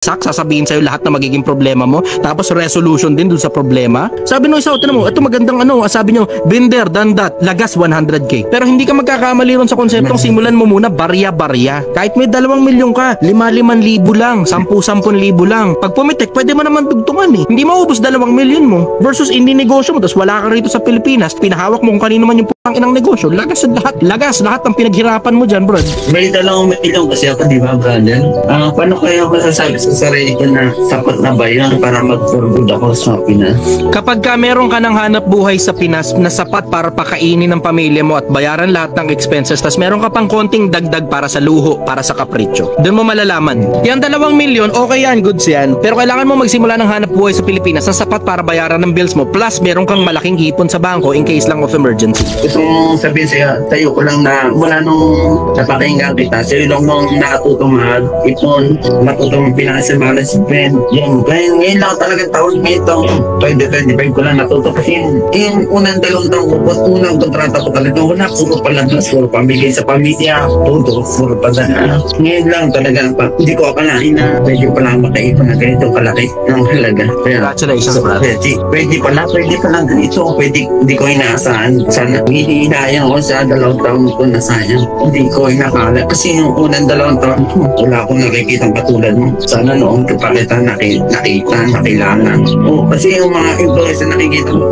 sasabihin sa'yo lahat na magiging problema mo, tapos resolution din dun sa problema. Sabi nung isa, tinan mo, ito magandang sabi nyo, binder, dandat, lagas 100k. Pero hindi ka magkakamali ron sa konseptong simulan mo muna barya-barya. Kahit may 2 milyon ka, 5,000 lang, 10,000 lang. Pag pumitik, pwede mo naman dugtungan eh. Hindi maubos 2 milyon mo versus hindi negosyo mo, tapos wala ka rito sa Pilipinas, pinahawak mo kung kanino man yung inang negosyo, lagas lahat ng pinaghirapan mo dyan, bro. May 2 milyon kasi ako, di ba, brother? Paano kaya ako sasabi sa sarili ko na sapat na ba yun para mag-forgood ako sa Pinas? Kapag ka meron ka ng hanap buhay sa Pinas na sapat para pakainin ng pamilya mo at bayaran lahat ng expenses, tas meron ka pang konting dagdag para sa luho, para sa kapritsyo, doon mo malalaman. Yan 2 milyon, okay yan, goods yan. Pero kailangan mo magsimula ng hanap buhay sa Pilipinas na sapat para bayaran ng bills mo, plus meron kang malaking ipon sa bangko in case lang of emergency. Gusto mong sabihin sa'yo ko lang na mula nung napakinggan kita, sa'yo lang nung nakatutong mag-ipon, natutong financial management, yun. Ngayon lang talagang taon nito, 2025 ko lang natuto kasi yung unang 2 taon ko, unang kontrata ko talaga, wala, puro palabas, puro pamigay sa pamilya, puro padala. Ngayon lang talaga, hindi ko akalain na pwede pala makaipon na ganito kalaki ng halaga. Congratulations, brother. Pwede pala ganito, hindi ko inaasahan. Sana hinihinayan ko sa 2 taon ko na sayang. Hindi ko inakala. Kasi yung unang 2 taon ko, wala akong nakikita katulad mo. Sana noon ko pa kita nakilala. Kasi yung mga influencer na nakikita ko,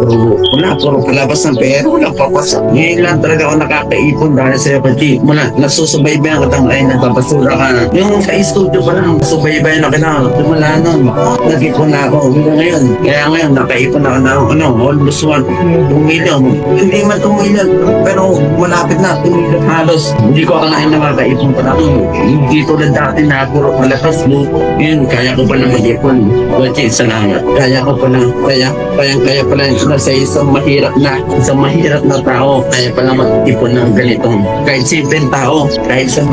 puro palabas ng pera, wala papasak. Ngayon lang talaga ako nakakaipon dahil sa'yo, kasi mula, nasusubaybayan ka tang ay nagpapasura ka. Yung sa studio pa lang, nasubaybayan na kita. Mula nun, nag-ipon na ako. Ngayon, kaya ngayon, nakaipon na ako na, almost 1 million. Hindi man 2 million, pero malapit na 2 million halos. Hindi ko akalain na makakaipon pa na ako. Hindi tulad dati na puro malakas mo. Yun, kaya ko pala mag-ipon. Kasi salamat. Kaya ko pala, kaya pala sa isang mahirap na tao, kaya pala mag-ipon ng ganitong. Kahit simpleng tao, kahit isang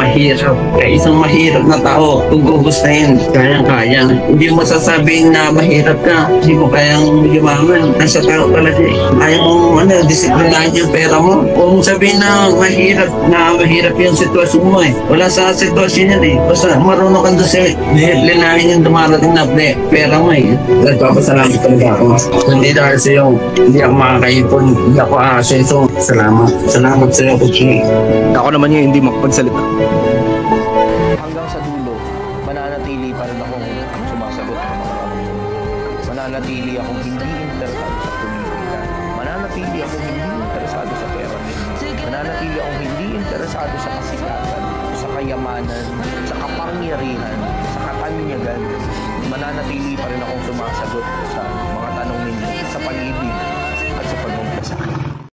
mahirap na tao, kung gugustuhin, kaya. Hindi mo sasabihin na mahirap ka, hindi mo kayang yumaman. Nasa tao talaga eh. Ayaw mong disiplinahin yung pera mo. Kung sabihin na mahirap yung sitwasyon mo eh. Wala sa sitwasyon yan eh. Basta marunong kang disiplinahin yung dumarating na pera mo eh. Nagpapasalamat talaga ako. Hindi dahil sa'yo, hindi ako makakaipon, hindi ako aasenso. Salamat sa'yo, Kuchi. Ako naman yung hindi makapagsalita. Hanggang sa dulo, mananatili pa rin akong sumasagot ng mga tanong. Mananatili akong hindi interesado sa politika. Mananatili akong hindi interesado sa pera. Mananatili akong hindi interesado sa kasikatan, sa kayamanan, sa kapangyarihan, sa katanyagan. Mananatili pa rin akong sumasagot sa mga tanong ninyo sa pag-ibig at sa pagmamahal sa akin.